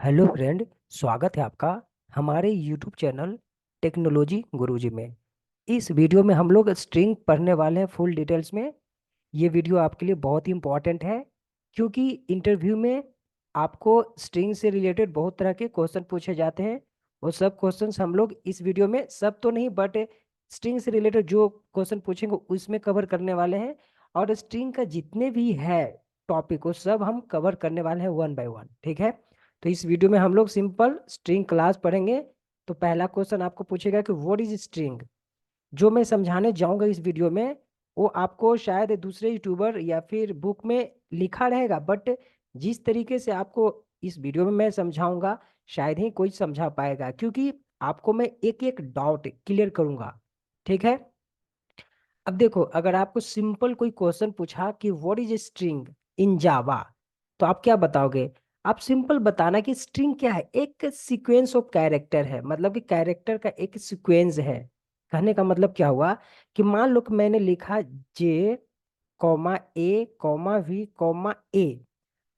Hello friend. स्वागत है आपका हमारे यूट्यूब चैनल टेक्नोलॉजी गुरुजी में। इस वीडियो में हम लोग स्ट्रिंग पढ़ने वाले हैं फुल डिटेल्स में। ये वीडियो आपके लिए बहुत ही इम्पोर्टेंट है क्योंकि इंटरव्यू में आपको स्ट्रिंग से रिलेटेड बहुत तरह के क्वेश्चन पूछे जाते हैं। वो सब क्वेश्चंस हम लोग इस वीडियो में, सब तो नहीं बट स्ट्रिंग से रिलेटेड जो क्वेश्चन पूछेंगे उसमें कवर करने वाले हैं। और स्ट्रिंग का जितने भी है टॉपिक वो सब हम कवर करने वाले हैं वन बाय वन। ठीक है, तो इस वीडियो में हम लोग सिंपल स्ट्रिंग क्लास पढ़ेंगे। तो पहला क्वेश्चन आपको पूछेगा कि व्हाट इज स्ट्रिंग। जो मैं समझाने जाऊंगा इस वीडियो में वो आपको शायद दूसरे यूट्यूबर या फिर बुक में लिखा रहेगा, बट जिस तरीके से आपको इस वीडियो में मैं समझाऊंगा शायद ही कोई समझा पाएगा, क्योंकि आपको मैं एक एक डाउट क्लियर करूंगा। ठीक है, अब देखो, अगर आपको सिंपल कोई क्वेश्चन पूछा कि व्हाट इज स्ट्रिंग इन जावा, तो आप क्या बताओगे? आप सिंपल बताना कि स्ट्रिंग क्या है, एक सीक्वेंस ऑफ कैरेक्टर है, मतलब कि कैरेक्टर का एक सीक्वेंस है। कहने का मतलब क्या हुआ कि मान लो कि मैंने लिखा J comma A comma V comma A.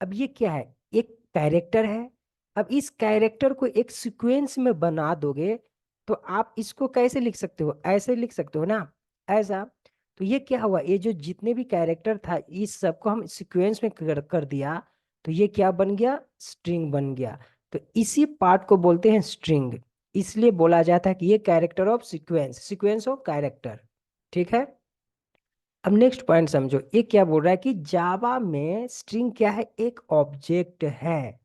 अब ये क्या है? एक कैरेक्टर है। अब इस कैरेक्टर को एक सीक्वेंस में बना दोगे तो आप इसको कैसे लिख सकते हो? ऐसे लिख सकते हो ना, ऐसा। तो ये क्या हुआ, ये जो जितने भी कैरेक्टर था इस सबको हम सीक्वेंस में कर दिया, तो ये क्या बन गया? स्ट्रिंग बन गया। तो इसी पार्ट को बोलते हैं स्ट्रिंग। इसलिए बोला जाता है कि ये character of sequence, sequence of character. ठीक है, अब नेक्स्ट पॉइंट समझो। ये क्या बोल रहा है कि जावा में स्ट्रिंग क्या है? एक ऑब्जेक्ट है।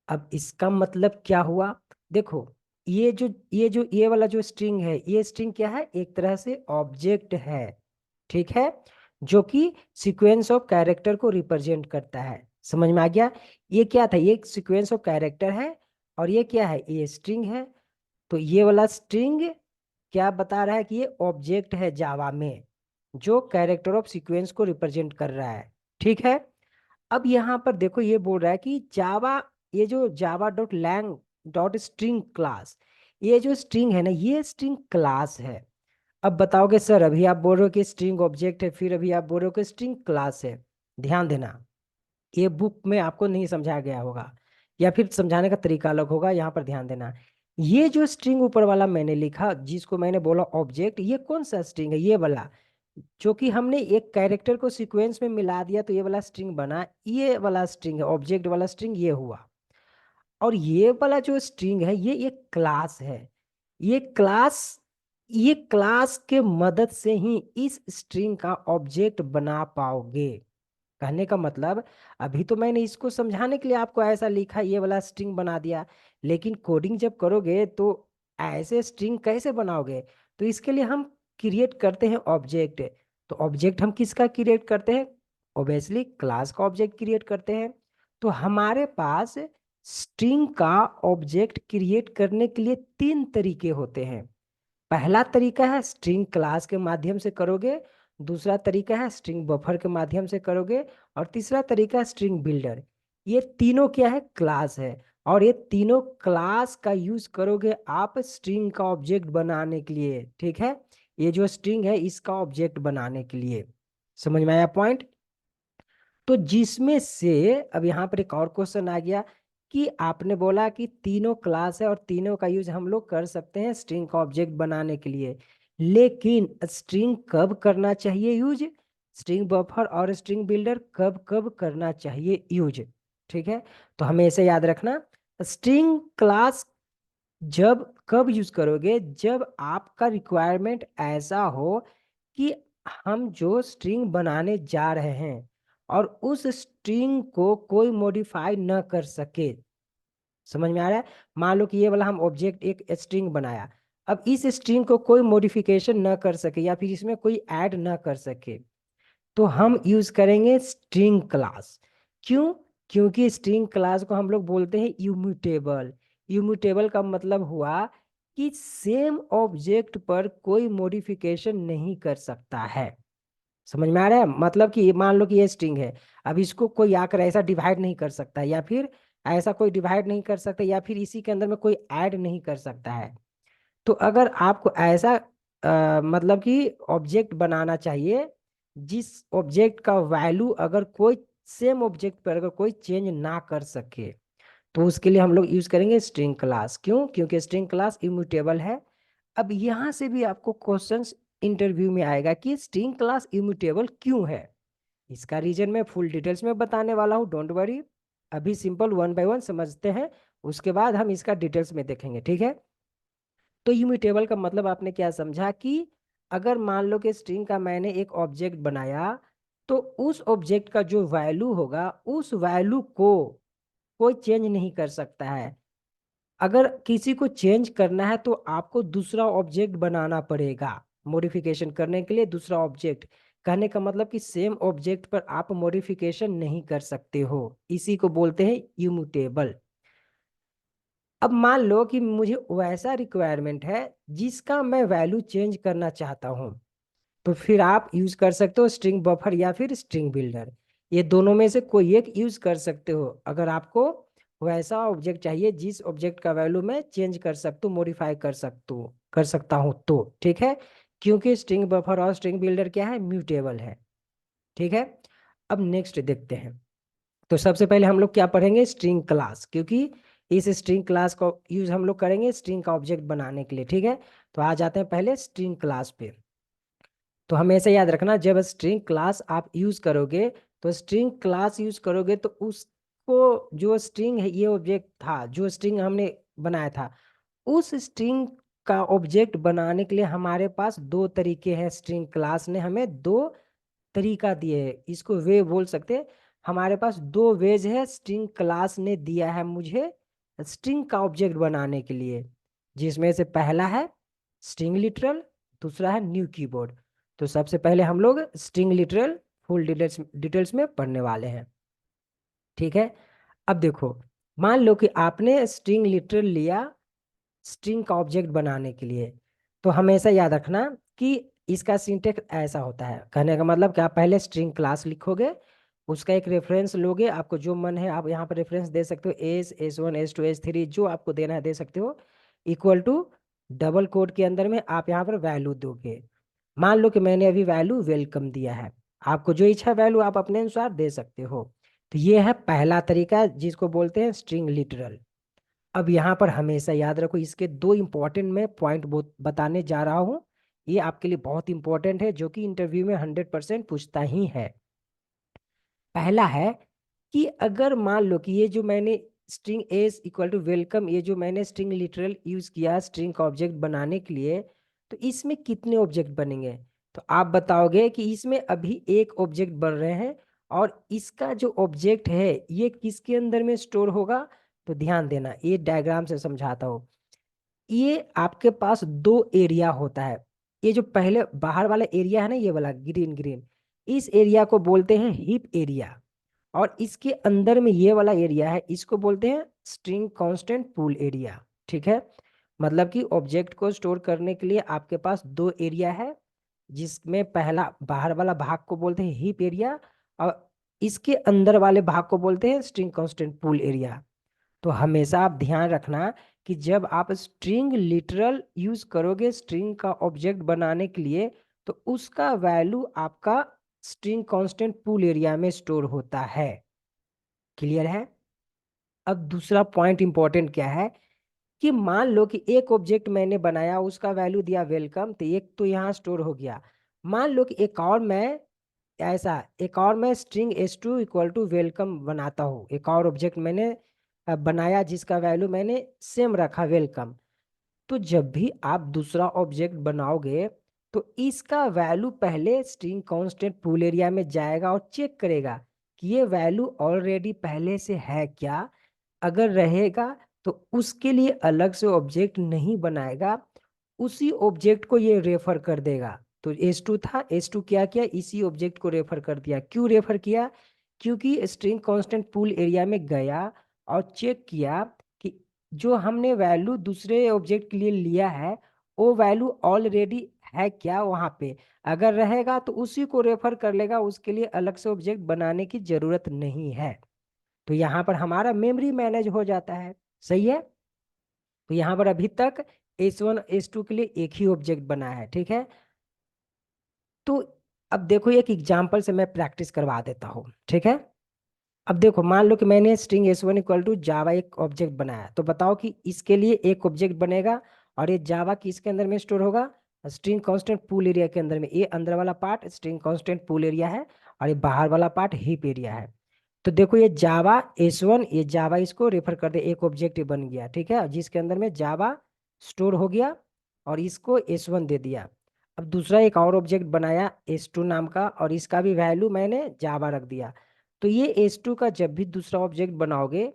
अब इसका मतलब क्या हुआ? देखो, ये वाला जो स्ट्रिंग है, ये स्ट्रिंग क्या है? एक तरह से ऑब्जेक्ट है। ठीक है, जो कि सीक्वेंस ऑफ कैरेक्टर को रिप्रेजेंट करता है। समझ में आ गया? ये क्या था? ये सीक्वेंस ऑफ कैरेक्टर है और ये क्या है? ये स्ट्रिंग है। तो ये वाला स्ट्रिंग क्या बता रहा है कि ये ऑब्जेक्ट है जावा में, जो कैरेक्टर ऑफ सीक्वेंस को रिप्रेजेंट कर रहा है। ठीक है, अब यहाँ पर देखो, ये बोल रहा है कि जावा, ये जो Java dot lang dot string class, ये जो स्ट्रिंग है ना, ये स्ट्रिंग क्लास है। अब बताओगे सर, अभी आप बोल रहे हो कि स्ट्रिंग ऑब्जेक्ट है, फिर अभी आप बोल रहे हो कि स्ट्रिंग क्लास है। ध्यान देना, ये बुक में आपको नहीं समझाया गया होगा या फिर समझाने का तरीका अलग होगा। यहाँ पर ध्यान देना, ये जो स्ट्रिंग ऊपर वाला मैंने लिखा, जिसको मैंने बोला ऑब्जेक्ट, ये कौन सा स्ट्रिंग है? ये वाला, जो कि हमने एक कैरेक्टर को सीक्वेंस में मिला दिया तो ये वाला स्ट्रिंग बना। ये वाला स्ट्रिंग है, ऑब्जेक्ट वाला स्ट्रिंग ये हुआ। और ये वाला जो स्ट्रिंग है ये एक क्लास है। ये क्लास, ये क्लास के मदद से ही इस स्ट्रिंग का ऑब्जेक्ट बना पाओगे। कहने का मतलब, अभी तो मैंने इसको समझाने के लिए आपको ऐसा लिखा, ये वाला स्ट्रिंग बना दिया, लेकिन कोडिंग जब करोगे तो ऐसे स्ट्रिंग कैसे बनाओगे? तो इसके लिए हम क्रिएट करते हैं ऑब्जेक्ट। तो ऑब्जेक्ट हम किसका क्रिएट करते हैं? ऑब्वियसली क्लास का ऑब्जेक्ट क्रिएट करते हैं। तो हमारे पास स्ट्रिंग का ऑब्जेक्ट क्रिएट करने के लिए तीन तरीके होते हैं। पहला तरीका है स्ट्रिंग क्लास के माध्यम से करोगे, दूसरा तरीका है स्ट्रिंग बफर के माध्यम से करोगे, और तीसरा तरीका है स्ट्रिंग बिल्डर। ये तीनों क्या है? क्लास है। और ये तीनों क्लास का यूज करोगे आप स्ट्रिंग का ऑब्जेक्ट बनाने के लिए। ठीक है, ये जो स्ट्रिंग है इसका ऑब्जेक्ट बनाने के लिए। समझ में आया पॉइंट? तो जिसमें से अब यहाँ पर एक और क्वेश्चन आ गया कि आपने बोला कि तीनों क्लास है और तीनों का यूज हम लोग कर सकते हैं स्ट्रिंग का ऑब्जेक्ट बनाने के लिए, लेकिन स्ट्रिंग कब करना चाहिए यूज? स्ट्रिंग बफर और स्ट्रिंग बिल्डर कब कब करना चाहिए यूज? ठीक है, तो हमें ऐसे याद रखना, स्ट्रिंग क्लास जब कब यूज करोगे? जब आपका रिक्वायरमेंट ऐसा हो कि हम जो स्ट्रिंग बनाने जा रहे हैं और उस स्ट्रिंग को कोई मॉडिफाई न कर सके। समझ में आ रहा है? मान लो कि ये वाला हम ऑब्जेक्ट एक स्ट्रिंग बनाया, अब इस स्ट्रिंग को कोई मॉडिफिकेशन न कर सके या फिर इसमें कोई ऐड न कर सके, तो हम यूज करेंगे स्ट्रिंग क्लास। क्यों? क्योंकि स्ट्रिंग क्लास को हम लोग बोलते हैं इम्यूटेबल। इम्यूटेबल का मतलब हुआ कि सेम ऑब्जेक्ट पर कोई मॉडिफिकेशन नहीं कर सकता है। समझ में आ रहा है? मतलब कि मान लो कि ये स्ट्रिंग है, अब इसको कोई आकर ऐसा डिवाइड नहीं कर सकता, या फिर ऐसा कोई डिवाइड नहीं कर सकता, या फिर इसी के अंदर में कोई ऐड नहीं कर सकता है। तो अगर आपको ऐसा मतलब कि ऑब्जेक्ट बनाना चाहिए जिस ऑब्जेक्ट का वैल्यू अगर कोई सेम ऑब्जेक्ट पर अगर कोई चेंज ना कर सके, तो उसके लिए हम लोग यूज करेंगे स्ट्रिंग क्लास। क्यों? क्योंकि स्ट्रिंग क्लास इम्यूटेबल है। अब यहाँ से भी आपको क्वेश्चंस इंटरव्यू में आएगा कि स्ट्रिंग क्लास इम्यूटेबल क्यों है। इसका रीजन मैं फुल डिटेल्स में बताने वाला हूँ, डोंट वरी। अभी सिंपल वन बाय वन समझते हैं, उसके बाद हम इसका डिटेल्स में देखेंगे, ठीक है। तो इम्यूटेबल का मतलब आपने क्या समझा कि अगर मान लो कि स्ट्रिंग का मैंने एक ऑब्जेक्ट बनाया, तो उस ऑब्जेक्ट का जो वैल्यू होगा उस वैल्यू को कोई चेंज नहीं कर सकता है। अगर किसी को चेंज करना है तो आपको दूसरा ऑब्जेक्ट बनाना पड़ेगा मॉडिफिकेशन करने के लिए। दूसरा ऑब्जेक्ट कहने का मतलब कि सेम ऑब्जेक्ट पर आप मॉडिफिकेशन नहीं कर सकते हो, इसी को बोलते हैं इम्यूटेबल। अब मान लो कि मुझे वैसा रिक्वायरमेंट है जिसका मैं वैल्यू चेंज करना चाहता हूँ, तो फिर आप यूज कर सकते हो स्ट्रिंग बफर या फिर स्ट्रिंग बिल्डर। ये दोनों में से कोई एक यूज कर सकते हो अगर आपको वैसा ऑब्जेक्ट चाहिए जिस ऑब्जेक्ट का वैल्यू मैं चेंज कर सकता हूँ, मॉडिफाई कर सकता हूँ, तो ठीक है। क्योंकि स्ट्रिंग बफर और स्ट्रिंग बिल्डर क्या है, म्यूटेबल है, ठीक है। अब नेक्स्ट देखते हैं। तो सबसे पहले हम लोग क्या पढ़ेंगे, स्ट्रिंग क्लास, क्योंकि इस स्ट्रिंग क्लास का यूज हम लोग करेंगे स्ट्रिंग का ऑब्जेक्ट बनाने के लिए, ठीक है। तो आ जाते हैं पहले स्ट्रिंग क्लास पे। तो हमेशा याद रखना, जब स्ट्रिंग क्लास आप यूज करोगे, तो स्ट्रिंग क्लास यूज करोगे तो उसको जो स्ट्रिंग है, ये ऑब्जेक्ट था जो स्ट्रिंग हमने बनाया था, उस स्ट्रिंग का ऑब्जेक्ट बनाने के लिए हमारे पास दो तरीके हैं। स्ट्रिंग क्लास ने हमें दो तरीका दिए है, इसको वे बोल सकते हैं। हमारे पास दो वेज है स्ट्रिंग क्लास ने दिया है मुझे स्ट्रिंग का ऑब्जेक्ट बनाने के लिए, जिसमें से पहला है स्ट्रिंग लिटरल, दूसरा है न्यू कीबोर्ड। तो सबसे पहले हम लोग स्ट्रिंग लिटरल फुल डिटेल्स में पढ़ने वाले हैं, ठीक है। अब देखो, मान लो कि आपने स्ट्रिंग लिटरल लिया स्ट्रिंग का ऑब्जेक्ट बनाने के लिए, तो हमेशा याद रखना कि इसका सिंटेक्स ऐसा होता है। कहने का मतलब कि आप पहले स्ट्रिंग क्लास लिखोगे, उसका एक रेफरेंस लोगे, आपको जो मन है आप यहाँ पर रेफरेंस दे सकते हो, S1 S2 S3 जो आपको देना है दे सकते हो, इक्वल टू डबल कोड के अंदर में आप यहाँ पर वैल्यू दोगे। मान लो कि मैंने अभी वैल्यू वेलकम दिया है, आपको जो इच्छा वैल्यू आप अपने अनुसार दे सकते हो। तो ये है पहला तरीका जिसको बोलते हैं स्ट्रिंग लिटरल। अब यहाँ पर हमेशा याद रखो, इसके दो इंपॉर्टेंट मैं पॉइंट बताने जा रहा हूँ, ये आपके लिए बहुत इंपॉर्टेंट है, जो कि इंटरव्यू में 100% पूछता ही है। पहला है कि अगर मान लो कि ये जो मैंने string S equal to welcome, ये जो मैंने स्ट्रिंग लिटरल यूज किया स्ट्रिंग का ऑब्जेक्ट बनाने के लिए, तो इसमें कितने ऑब्जेक्ट बनेंगे? तो आप बताओगे कि इसमें अभी एक ऑब्जेक्ट बन रहे हैं, और इसका जो ऑब्जेक्ट है ये किसके अंदर में स्टोर होगा? तो ध्यान देना, ये डायग्राम से समझाता हूँ। ये आपके पास दो एरिया होता है। ये जो पहले बाहर वाला एरिया है ना, ये वाला ग्रीन ग्रीन, इस एरिया को बोलते हैं हीप एरिया। और इसके अंदर में ये वाला एरिया है, इसको बोलते हैं स्ट्रिंग कांस्टेंट पूल एरिया, ठीक है। मतलब कि ऑब्जेक्ट को स्टोर करने के लिए आपके पास दो एरिया है, जिसमें पहला बाहर वाला भाग को बोलते हैं हीप एरिया, और इसके अंदर वाले भाग को बोलते हैं स्ट्रिंग कांस्टेंट पूल एरिया। तो हमेशा आप ध्यान रखना कि जब आप स्ट्रिंग लिटरल यूज करोगे स्ट्रिंग का ऑब्जेक्ट बनाने के लिए, तो उसका वैल्यू आपका स्ट्रिंग कांस्टेंट पूल एरिया में स्टोर होता है। क्लियर है? अब दूसरा पॉइंट इंपॉर्टेंट क्या है कि मान लो कि एक ऑब्जेक्ट मैंने बनाया, उसका वैल्यू दिया वेलकम, तो एक तो यहाँ स्टोर हो गया। मान लो कि एक और मैं string S2 equal to welcome बनाता हूँ, एक और ऑब्जेक्ट मैंने बनाया जिसका वैल्यू मैंने सेम रखा वेलकम। तो जब भी आप दूसरा ऑब्जेक्ट बनाओगे, तो इसका वैल्यू पहले स्ट्रिंग कांस्टेंट पूल एरिया में जाएगा और चेक करेगा कि ये वैल्यू ऑलरेडी पहले से है क्या। अगर रहेगा तो उसके लिए अलग से ऑब्जेक्ट नहीं बनाएगा, उसी ऑब्जेक्ट को ये रेफर कर देगा। तो S2 था, S2 क्या किया, इसी ऑब्जेक्ट को रेफर कर दिया। क्यों रेफर किया? क्योंकि स्ट्रिंग कांस्टेंट पूल एरिया में गया और चेक किया कि जो हमने वैल्यू दूसरे ऑब्जेक्ट के लिए लिया है, वो वैल्यू ऑलरेडी है क्या वहां पे। अगर रहेगा तो उसी को रेफर कर लेगा, उसके लिए अलग से ऑब्जेक्ट बनाने की जरूरत नहीं है। तो यहाँ पर हमारा मेमोरी मैनेज हो जाता है, सही है। तो यहाँ पर अभी तक S1 S2 के लिए एक ही ऑब्जेक्ट बना है, ठीक है। तो अब देखो एक एग्जाम्पल से मैं प्रैक्टिस करवा देता हूँ, ठीक है। अब देखो, मान लो कि मैंने स्ट्रिंग S1 इक्वल टू जावा एक ऑब्जेक्ट बनाया, तो बताओ कि इसके लिए एक ऑब्जेक्ट बनेगा, और ये जावा किसके अंदर में स्टोर होगा? स्ट्रिंग कांस्टेंट पूल एरिया के अंदर में। ये अंदर वाला part string constant pool area है, और ये बाहर वाला पार्ट हीप एरिया है। तो देखो, ये जावा S1, ये जावा इसको रेफर कर दे, एक ऑब्जेक्ट बन गया, ठीक है, जिसके अंदर में जावा स्टोर हो गया, और इसको S1 दे दिया। अब दूसरा एक और ऑब्जेक्ट बनाया S2 नाम का, और इसका भी वैल्यू मैंने जावा रख दिया। तो ये S2 का जब भी दूसरा ऑब्जेक्ट बनाओगे,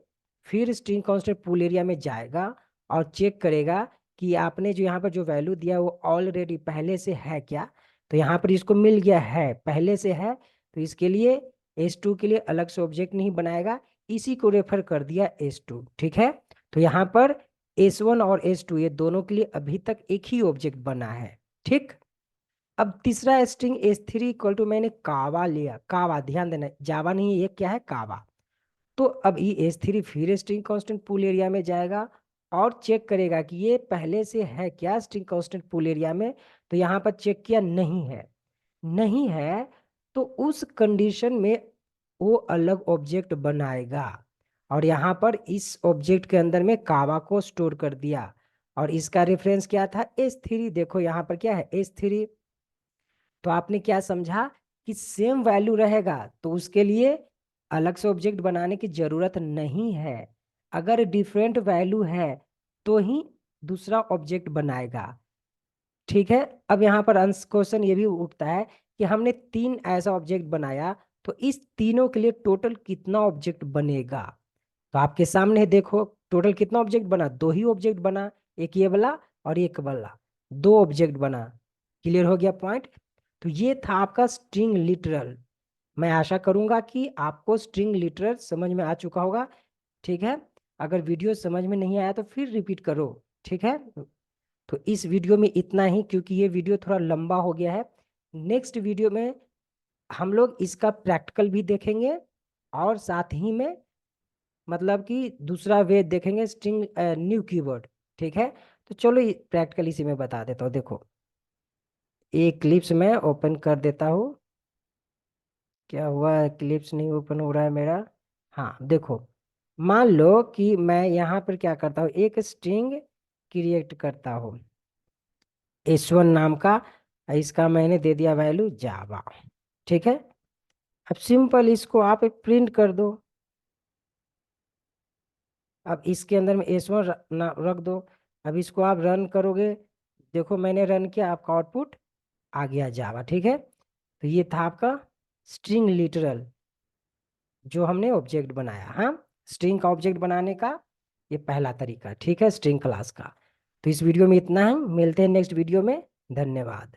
फिर स्ट्रिंग कांस्टेंट पूल एरिया में जाएगा और चेक करेगा कि आपने जो यहाँ पर जो वैल्यू दिया वो ऑलरेडी पहले से है क्या। तो यहाँ पर इसको मिल गया है, पहले से है, तो इसके लिए S2 के लिए अलग से ऑब्जेक्ट नहीं बनाएगा, इसी को रेफर कर दिया S2, ठीक है। तो यहाँ पर S1 और S2 ये दोनों के लिए अभी तक एक ही ऑब्जेक्ट बना है, ठीक। अब तीसरा स्ट्रिंग S3 इक्वल टू मैंने कावा लिया, कावा, ध्यान देना, जावा नहीं, ये क्या है, कावा। तो अब ये S3 फिर स्ट्रिंग कांस्टेंट पूल एरिया में जाएगा और चेक करेगा कि ये पहले से है क्या स्ट्रिंग कांस्टेंट पूल एरिया में। तो यहाँ पर चेक किया, नहीं है, नहीं है, तो उस कंडीशन में वो अलग ऑब्जेक्ट बनाएगा, और यहाँ पर इस ऑब्जेक्ट के अंदर में कावा को स्टोर कर दिया, और इसका रेफरेंस क्या था, S3। देखो यहाँ पर क्या है, S3। तो आपने क्या समझा कि सेम वैल्यू रहेगा तो उसके लिए अलग से ऑब्जेक्ट बनाने की जरूरत नहीं है। अगर डिफरेंट वैल्यू है तो ही दूसरा ऑब्जेक्ट बनाएगा, ठीक है। अब यहाँ पर अंश क्वेश्चन ये भी उठता है कि हमने तीन ऐसा ऑब्जेक्ट बनाया, तो इस तीनों के लिए टोटल कितना ऑब्जेक्ट बनेगा। तो आपके सामने देखो, टोटल कितना ऑब्जेक्ट बना, दो ही ऑब्जेक्ट बना, एक ये वाला और एक वाला, दो ऑब्जेक्ट बना। क्लियर हो गया पॉइंट। तो ये था आपका स्ट्रिंग लिटरल। मैं आशा करूंगा कि आपको स्ट्रिंग लिटरल समझ में आ चुका होगा, ठीक है। अगर वीडियो समझ में नहीं आया तो फिर रिपीट करो, ठीक है। तो इस वीडियो में इतना ही, क्योंकि ये वीडियो थोड़ा लंबा हो गया है। नेक्स्ट वीडियो में हम लोग इसका प्रैक्टिकल भी देखेंगे, और साथ ही में मतलब कि दूसरा वे देखेंगे, स्ट्रिंग न्यू कीवर्ड, ठीक है। तो चलो प्रैक्टिकल इसी में बता देता हूँ। देखो, एक क्लिप्स मैं ओपन कर देता हूँ। क्या हुआ, क्लिप्स नहीं ओपन हो रहा है मेरा। हाँ देखो, मान लो कि मैं यहाँ पर क्या करता हूँ, एक स्ट्रिंग क्रिएट करता हूँ S1 नाम का, इसका मैंने दे दिया वैल्यू जावा, ठीक है। अब सिंपल इसको आप प्रिंट कर दो। अब इसके अंदर में S1 रख दो। अब इसको आप रन करोगे, देखो मैंने रन किया, आपका आउटपुट आ गया जावा, ठीक है। तो ये था आपका स्ट्रिंग लिटरल, जो हमने ऑब्जेक्ट बनाया। हाँ, स्ट्रिंग का ऑब्जेक्ट बनाने का ये पहला तरीका, ठीक है, स्ट्रिंग क्लास का। तो इस वीडियो में इतना है, मिलते हैं नेक्स्ट वीडियो में। धन्यवाद।